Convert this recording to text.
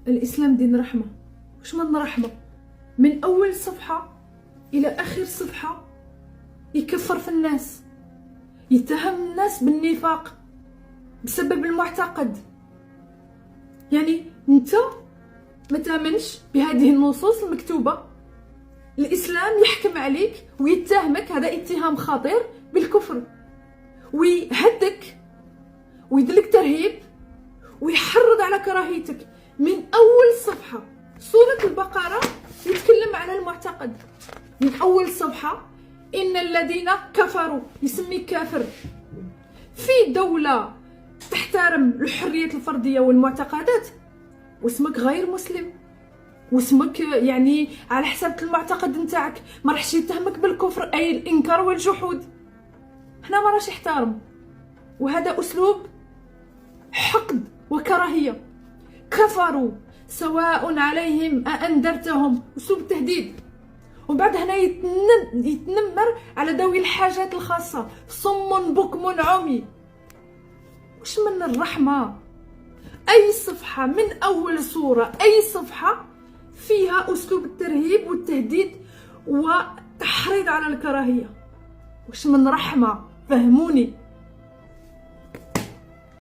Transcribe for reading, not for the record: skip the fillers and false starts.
الإسلام دين رحمة. واش من رحمة؟ من أول صفحة إلى آخر صفحة يكفر في الناس، يتهم الناس بالنفاق بسبب المعتقد. يعني انت ما تامنش بهذه النصوص المكتوبة، الإسلام يحكم عليك ويتهمك، هذا اتهام خطير بالكفر، ويهدك ويدلك ترهيب ويحرض على كراهيتك. من أول صفحة سورة البقرة يتكلم على المعتقد، من أول صفحة إن الذين كفروا، يسميك كافر في دولة تحترم الحرية الفردية والمعتقدات، واسمك غير مسلم، واسمك يعني على حساب المعتقد نتاعك، ما راحش يتهمك بالكفر أي الإنكار والجحود. هنا ما راش يحترم، وهذا أسلوب حقد وكراهية. كفروا سواء عليهم أأنذرتهم، أسلوب تهديد. وبعد هنا يتنمر على ذوي الحاجات الخاصة، صم بكم عمي. وش من الرحمة؟ أي صفحة من أول سورة، أي صفحة فيها أسلوب الترهيب والتهديد وتحريض على الكراهية. وش من رحمة؟ فهموني.